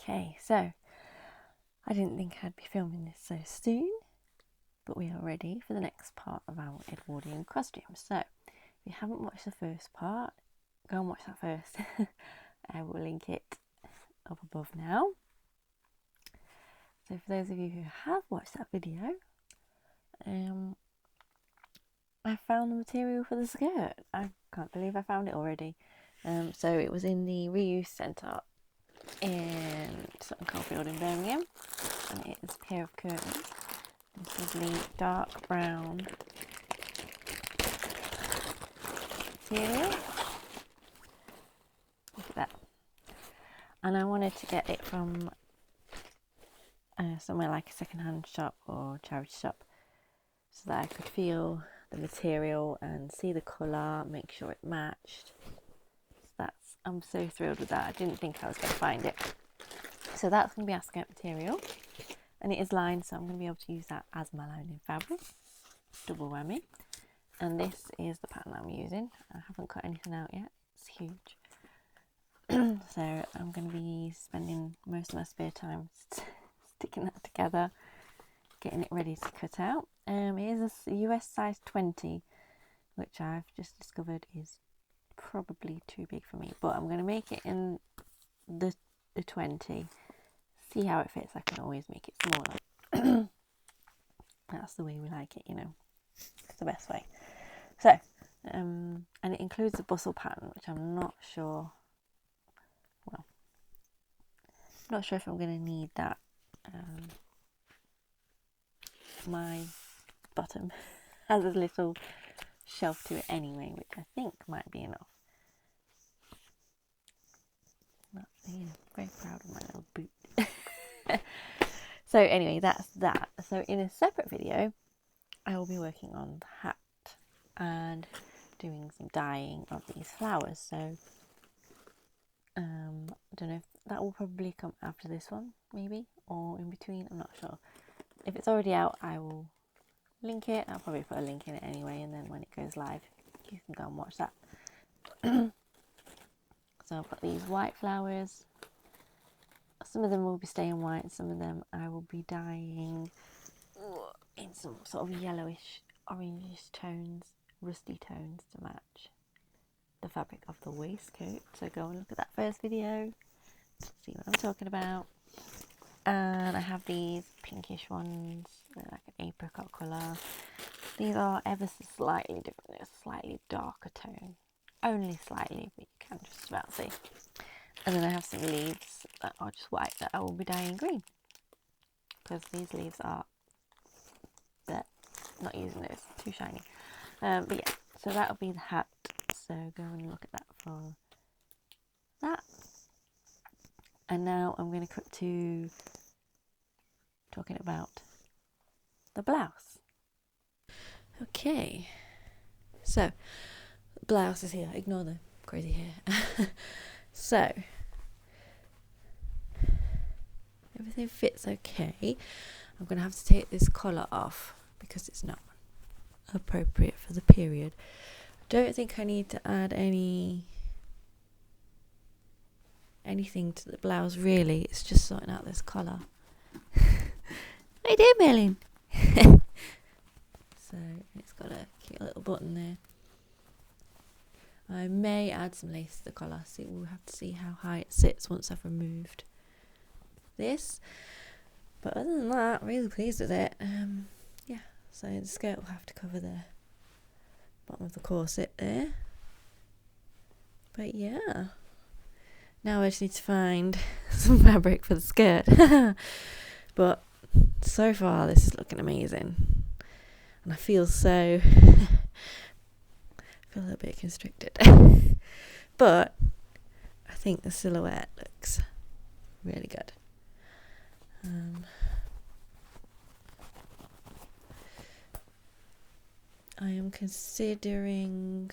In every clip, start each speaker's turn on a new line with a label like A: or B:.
A: Okay, so I didn't think I'd be filming this so soon, but we are ready for the next part of our Edwardian costume. So, if you haven't watched the first part, go and watch that first. I will link it up above now. So for those of you who have watched that video, I found the material for the skirt. I can't believe I found it already. So it was in the reuse centre in Sutton Coldfield in Birmingham, and it is a pair of curtains. This lovely dark brown material. Look at that. And I wanted to get it from somewhere like a second-hand shop or charity shop, so that I could feel the material and see the colour, make sure it matched. So I'm so thrilled with that. I didn't think I was going to find it. So that's going to be our skirt material, and it is lined, so I'm going to be able to use that as my lining fabric. Double whammy. And this is the pattern I'm using. I haven't cut anything out yet. It's huge. So I'm going to be spending most of my spare time sticking that together, getting it ready to cut out. It is a US size 20, which I've just discovered is probably too big for me, but I'm going to make it in the 20, see how it fits. I can always make it smaller. That's the way we like it, you know. It's the best way. So and it includes a bustle pattern, which I'm not sure if I'm going to need that. My bottom has a little shelf to it anyway, which I think might be enough. But, yeah, very proud of my little boot. So anyway, that's that. So in a separate video, I will be working on the hat and doing some dyeing of these flowers. So I don't know if that will probably come after this one, maybe, or in between. I'm not sure. If it's already out, I will link it. I'll probably put a link in it anyway, and then when it goes live, you can go and watch that. So I've got these white flowers. Some of them will be staying white, some of them I will be dyeing in some sort of yellowish, orangish tones, rusty tones to match the fabric of the waistcoat. So go and look at that first video to see what I'm talking about. And I have these pinkish ones, they're like an apricot colour. These are ever so slightly different, they're a slightly darker tone. Only slightly, but you can just about see. And then I have some leaves that are just white that I will be dyeing green, because these leaves are not using those, too shiny. But yeah, so that'll be the hat. So go and look at that for that. And now I'm going to cut to talking about the blouse. Okay, so the blouse is here. Ignore the crazy hair. So everything fits okay. I'm going to have to take this collar off because it's not appropriate for the period. I don't think I need to add anything to the blouse really. It's just sorting out this collar. How you doing, Merlin? So it's got a cute little button there. I may add some lace to the collar. See, we'll have to see how high it sits once I've removed this. But other than that, really pleased with it. Yeah, so the skirt will have to cover the bottom of the corset there. But yeah, now I just need to find some fabric for the skirt. But so far this is looking amazing, and I feel a little bit constricted. But I think the silhouette looks really good. I am considering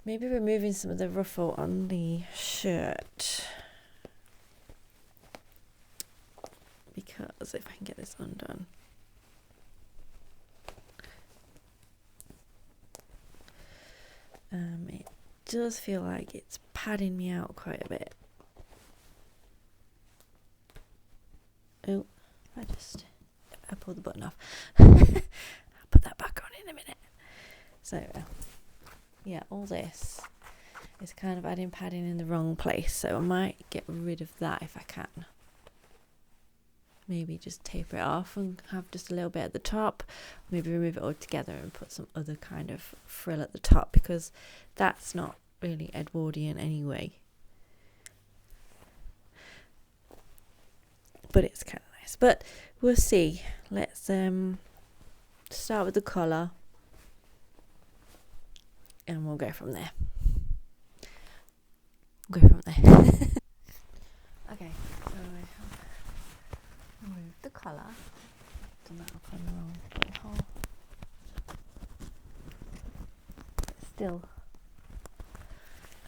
A: maybe removing some of the ruffle on the shirt, because if I can get this undone, it does feel like it's padding me out quite a bit. Oh, I pulled the button off. I'll put that back on in a minute. So, yeah, all this is kind of adding padding in the wrong place, so I might get rid of that if I can. Maybe just taper it off and have just a little bit at the top. Maybe remove it all together and put some other kind of frill at the top, because that's not really Edwardian anyway. But it's kind of nice. But we'll see. Let's start with the collar and we'll go from there. Okay, so I have removed the collar. Done that up on the wrong buttonhole. It's still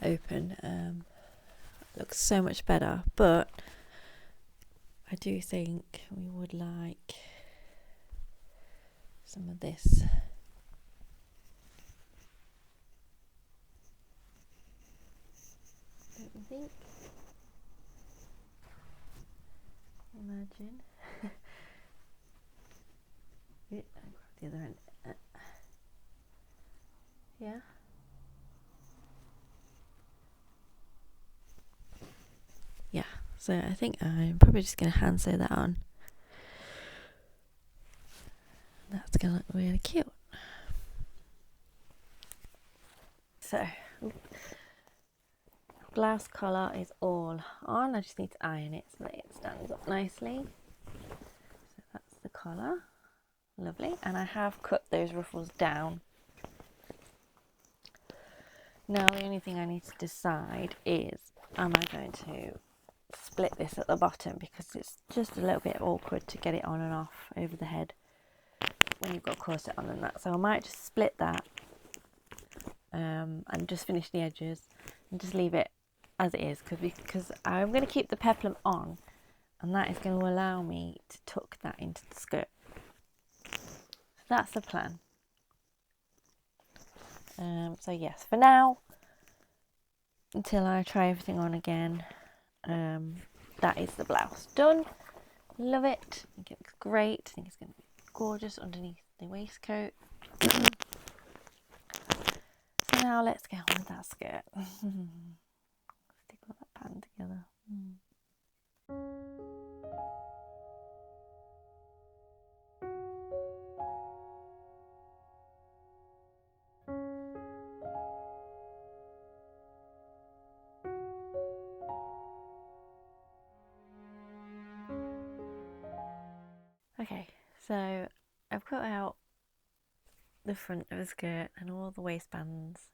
A: open. Looks so much better, but I do think we would like some of this. Don't you think? Imagine. Yeah, I'll grab the other end. Yeah. Yeah, so I think I'm probably just going to hand sew that on. That's going to look really cute. So, blouse collar is all on. I just need to iron it so that it stands up nicely. So that's the collar. Lovely. And I have cut those ruffles down. Now the only thing I need to decide is, am I going to split this at the bottom, because it's just a little bit awkward to get it on and off over the head when you've got corset on and that. So I might just split that and just finish the edges and just leave it as it is, because I'm going to keep the peplum on, and that is going to allow me to tuck that into the skirt. So that's the plan. So yes, for now, until I try everything on again, that is the blouse done. Love it. I think it looks great. I think it's going to be gorgeous underneath the waistcoat. So now let's get on with that skirt. Stick all that pattern together. Okay, so I've cut out the front of the skirt and all the waistbands,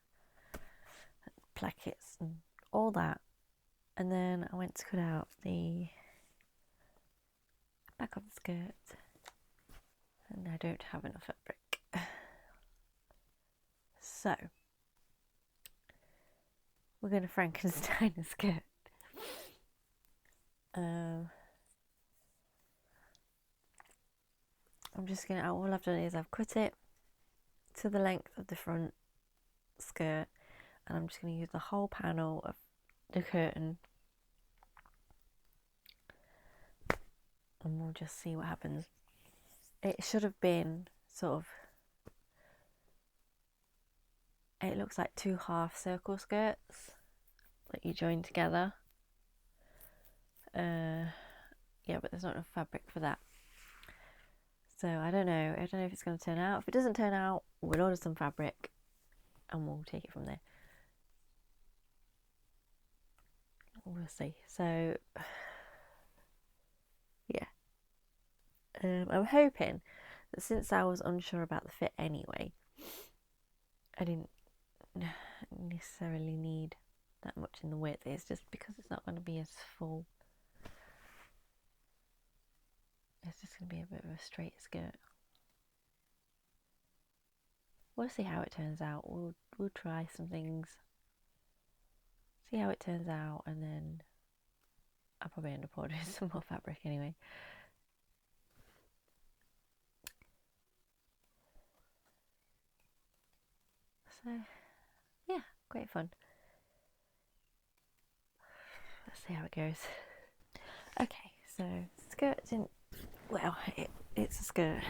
A: plackets and all that, and then I went to cut out the back of the skirt, and I don't have enough fabric. So we're going to Frankenstein a skirt. I'm just going to, all I've done is I've cut it to the length of the front skirt, and I'm just going to use the whole panel of the curtain, and we'll just see what happens. It should have been sort of, it looks like 2 half circle skirts that you join together. Yeah, but there's not enough fabric for that. So I don't know if it's going to turn out. If it doesn't turn out, we'll order some fabric and we'll take it from there. We'll see. So yeah, I'm hoping that, since I was unsure about the fit anyway, I didn't necessarily need that much in the width. It's just because it's not going to be as full. It's just going to be a bit of a straight skirt. We'll see how it turns out. We'll try some things, see how it turns out, and then I'll probably end up ordering some more fabric anyway. So yeah, great fun. Let's see how it goes. Okay, so skirt's in well, it's a skirt.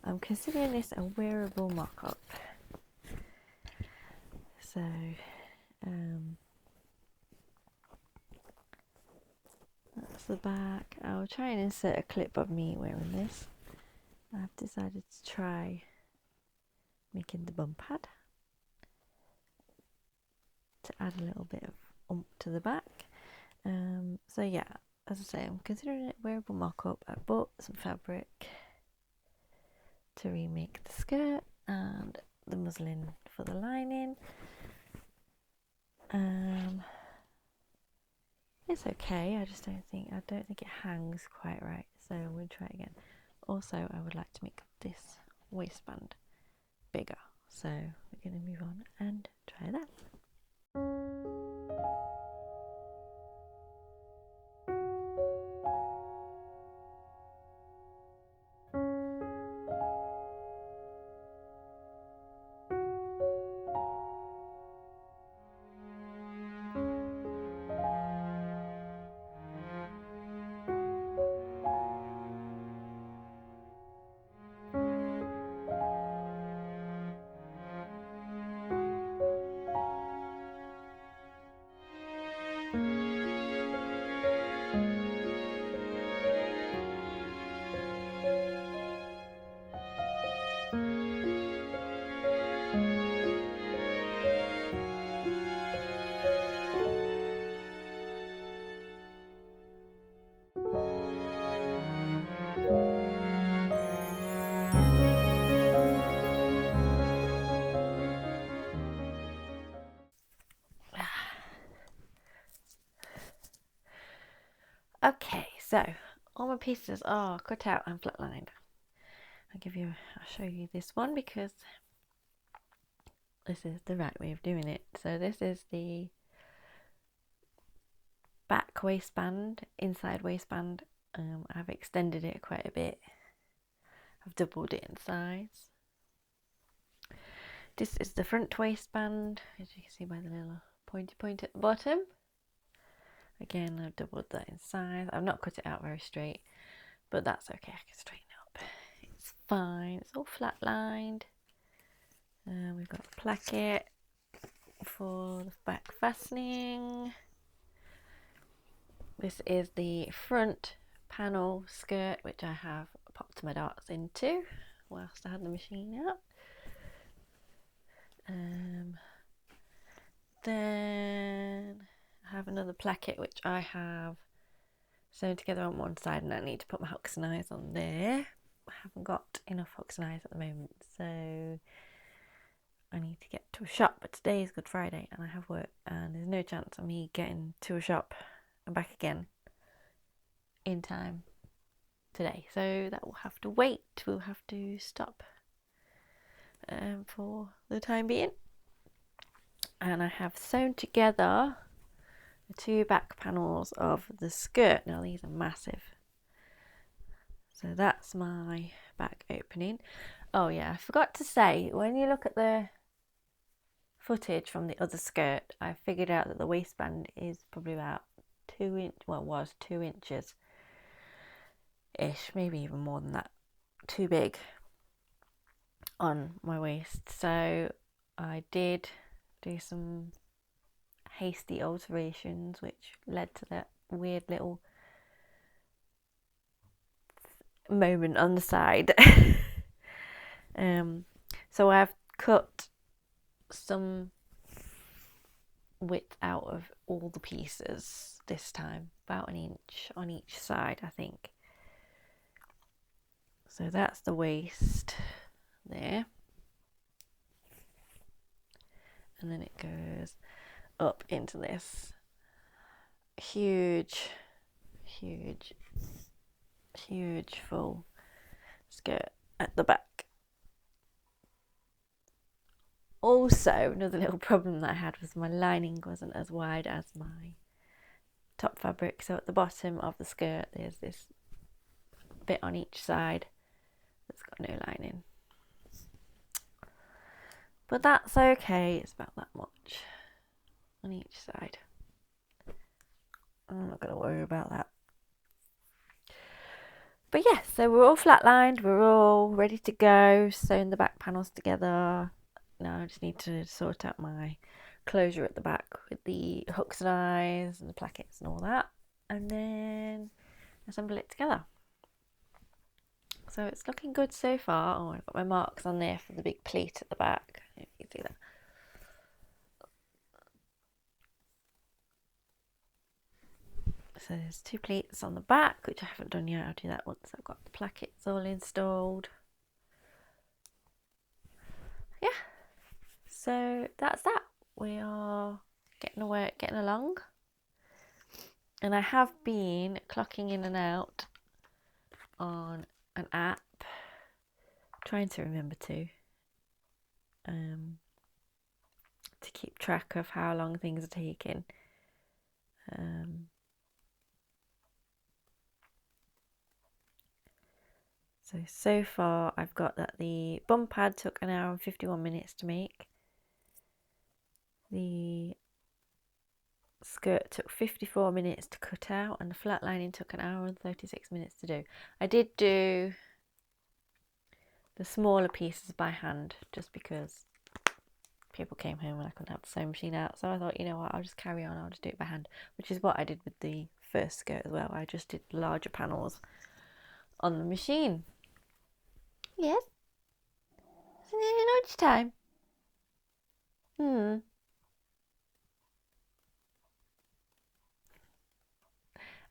A: I'm considering this a wearable mock-up. So, that's the back. I'll try and insert a clip of me wearing this. I've decided to try making the bum pad to add a little bit of oomph to the back. So yeah, as I say, I'm considering it wearable mock-up. I bought some fabric to remake the skirt and the muslin for the lining. It's okay. I don't think it hangs quite right. So I'm going to try it again. Also, I would like to make this waistband bigger. So we're going to move on and try that. Okay, so all my pieces are cut out and flatlined. I'll show you this one because this is the right way of doing it. So this is the back waistband, inside waistband. I've extended it quite a bit. I've doubled it in size. This is the front waistband, as you can see by the little pointy point at the bottom. Again, I've doubled that in size. I've not cut it out very straight, but that's okay. I can straighten it up. It's fine. It's all flat lined. We've got a placket for the back fastening. This is the front panel skirt, which I have popped my darts into whilst I had the machine out. Then I have another placket which I have sewn together on one side, and I need to put my hooks and eyes on there. I haven't got enough hooks and eyes at the moment, so I need to get to a shop. But today is Good Friday and I have work, and there's no chance of me getting to a shop and back again in time today, so that will have to wait. We'll have to stop for the time being. And I have sewn together the two back panels of the skirt. Now these are massive, so that's my back opening. Oh yeah, I forgot to say, when you look at the footage from the other skirt, I figured out that the waistband is probably about 2 inch, well, was 2 inches ish, maybe even more than that, too big on my waist. So I did do some hasty alterations which led to that weird little moment on the side. So I've cut some width out of all the pieces this time, about an inch on each side, I think. So that's the waist there, and then it goes up into this huge full skirt at the back. Also, another little problem that I had was my lining wasn't as wide as my top fabric, so at the bottom of the skirt there's this bit on each side that's got no lining, but that's okay. It's about that much on each side. I'm not going to worry about that. But yeah, so we're all flatlined, we're all ready to go, sewn the back panels together. Now I just need to sort out my closure at the back with the hooks and eyes and the plackets and all that, and then assemble it together. So it's looking good so far. Oh, I've got my marks on there for the big pleat at the back. If you can see that. So there's 2 pleats on the back, which I haven't done yet. I'll do that once I've got the plackets all installed. Yeah, so that's that. We are getting along. And I have been clocking in and out on an app, trying to remember to keep track of how long things are taking. So far I've got that the bum pad took 1 hour and 51 minutes to make. The skirt took 54 minutes to cut out, and the flat lining took 1 hour and 36 minutes to do. I did do the smaller pieces by hand just because people came home and I couldn't have the sewing machine out, so I thought, you know what, I'll just carry on, I'll just do it by hand, which is what I did with the first skirt as well. I just did larger panels on the machine. Yes? Is it lunchtime?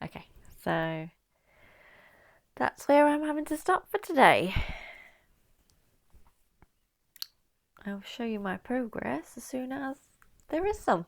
A: Okay, so that's where I'm having to stop for today. I'll show you my progress as soon as there is some.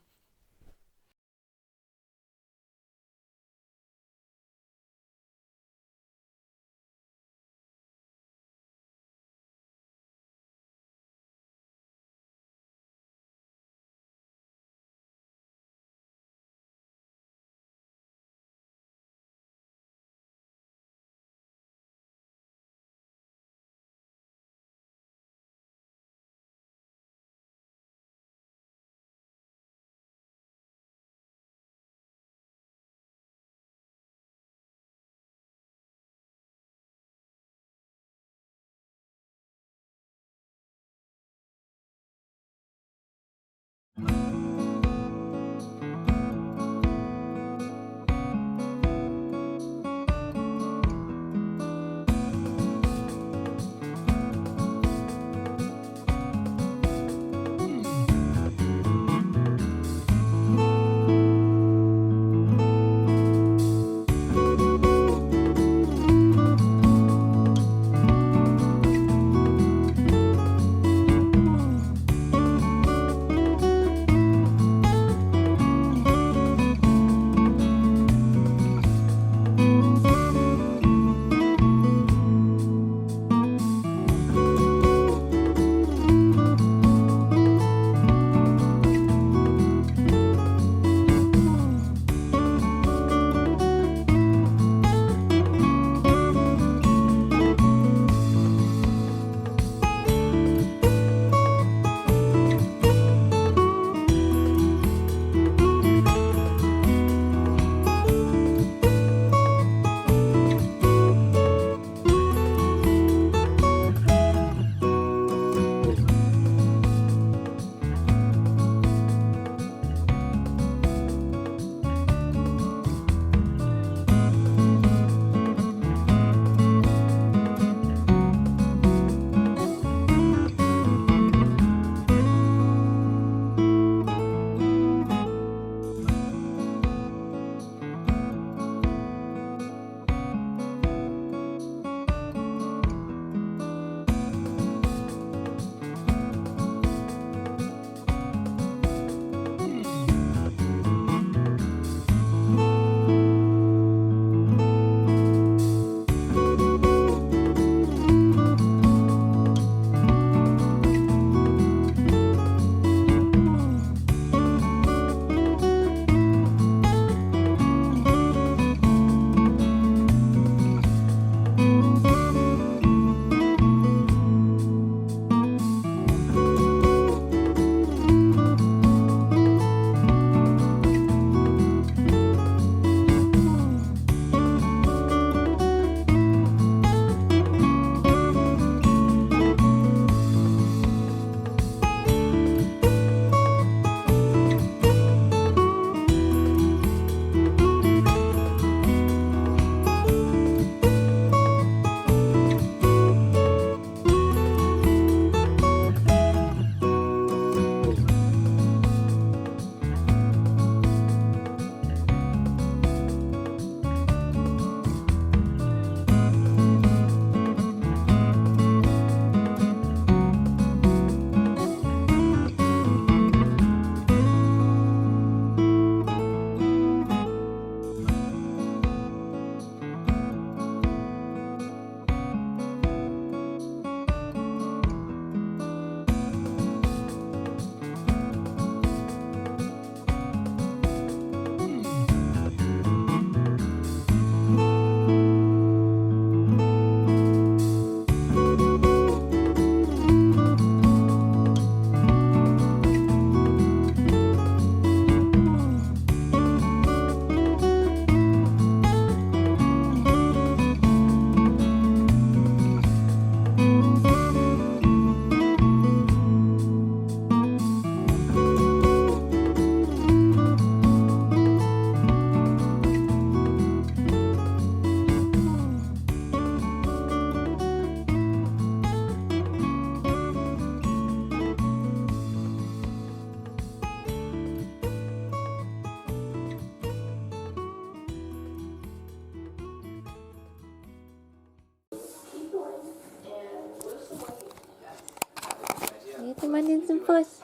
A: wanting some fuss.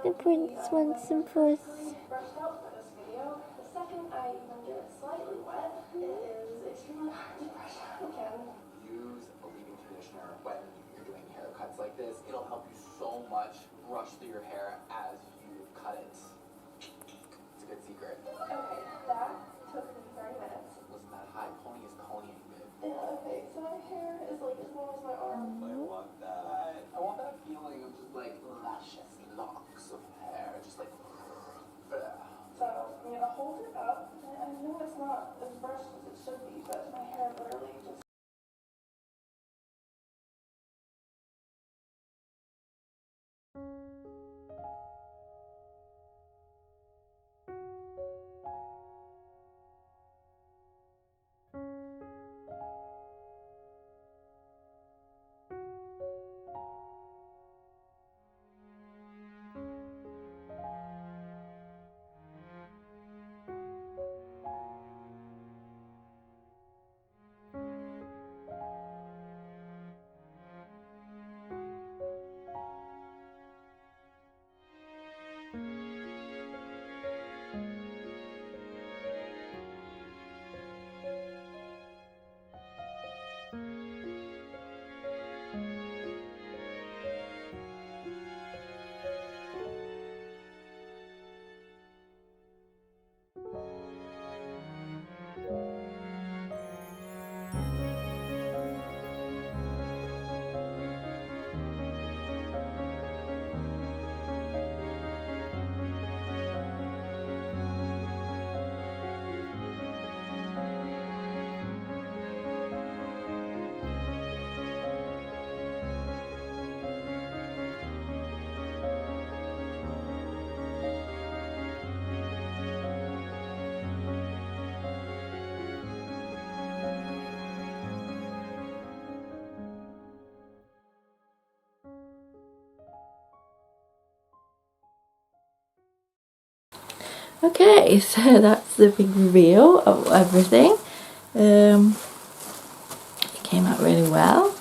A: The prince wants some fuss.
B: Use a leave-in conditioner when you're doing haircuts like this. It'll help you so much brush through your hair as you cut it. It's a good secret.
C: Okay, that took me 30 minutes.
B: Wasn't that high? Pony is ponying, babe.
C: Yeah, okay, so my hair is like as long as my arm.
B: I want that. I want that feeling of just like luscious locks of hair, just like.
C: So I'm gonna hold it up. And I know it's not as brushed as it should be, but my hair literally just.
A: Okay, so that's the big reveal of everything. It came out really well.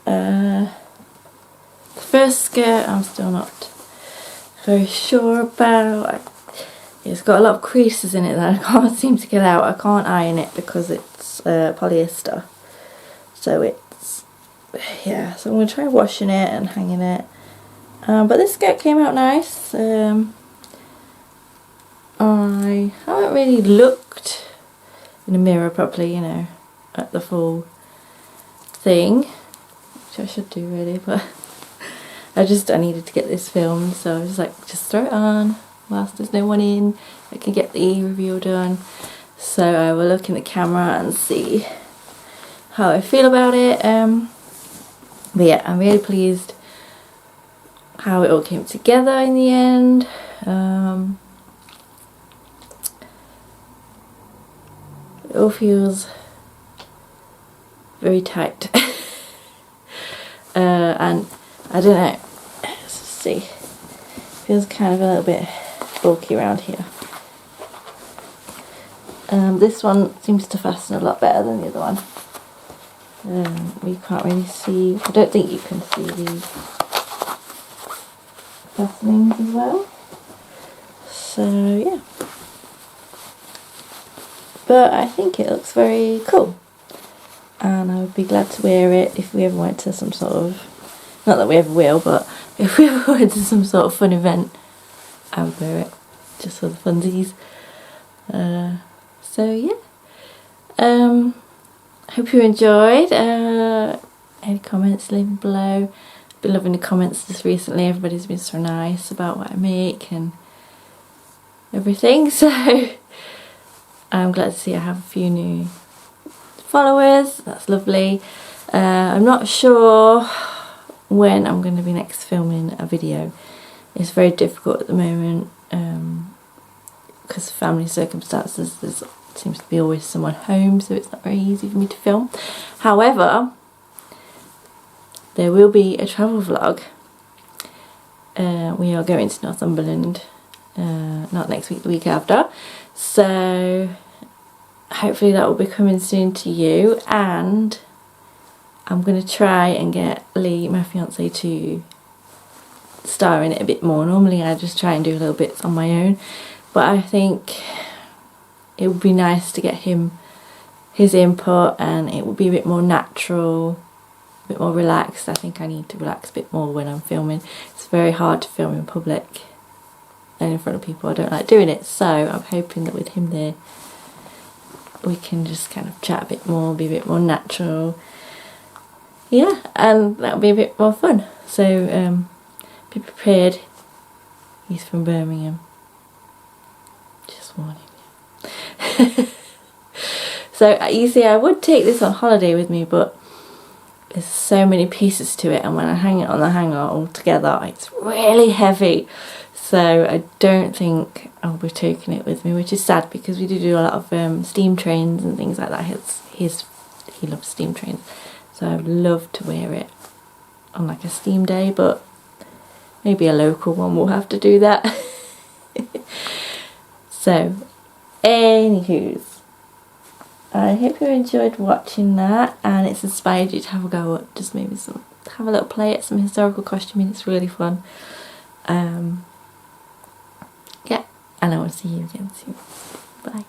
A: The first skirt I'm still not very sure about. It's got a lot of creases in it that I can't seem to get out. I can't iron it because it's polyester. So it's, yeah, so I'm going to try washing it and hanging it. But this skirt came out nice. I haven't really looked in the mirror properly, you know, at the full thing, which I should do really, but I needed to get this filmed, so I was like, just throw it on whilst there's no one in. I can get the review done. So I will look in the camera and see how I feel about it. But yeah, I'm really pleased how it all came together in the end. It all feels very tight. And I don't know, let's see, feels kind of a little bit bulky around here. This one seems to fasten a lot better than the other one. You can't really see, I don't think you can see these fastenings as well. So yeah. But I think it looks very cool. And I would be glad to wear it if we ever went to some sort of, not that we ever will, but if we ever went to some sort of fun event, I would wear it just for the funsies. So yeah, hope you enjoyed. Any comments, leave them below. I've been loving the comments just recently. Everybody's been so nice about what I make and everything, so I'm glad to see I have a few new followers. That's lovely. I'm not sure when I'm going to be next filming a video. It's very difficult at the moment because of family circumstances. There seems to be always someone home, so it's not very easy for me to film. However, there will be a travel vlog. We are going to Northumberland, not next week, the week after. So hopefully that will be coming soon to you, and I'm going to try and get Lee, my fiance, to star in it a bit more. Normally I just try and do little bits on my own, but I think it would be nice to get his input, and it will be a bit more natural, a bit more relaxed. I think I need to relax a bit more when I'm filming. It's very hard to film in public and in front of people. I don't like doing it, so I'm hoping that with him there we can just kind of chat a bit more, be a bit more natural. Yeah, and that'll be a bit more fun. So be prepared. He's from Birmingham. Just warning you. So you see, I would take this on holiday with me, but there's so many pieces to it, and when I hang it on the hanger all together, it's really heavy. So I don't think I'll be taking it with me, which is sad because we do a lot of steam trains and things like that. He loves steam trains, so I'd love to wear it on like a steam day, but maybe a local one will have to do that. So, anywho, I hope you enjoyed watching that, and it's inspired you to have a go at just maybe have a little play at some historical costuming. It's really fun. Yeah, and I will see you again soon. Bye.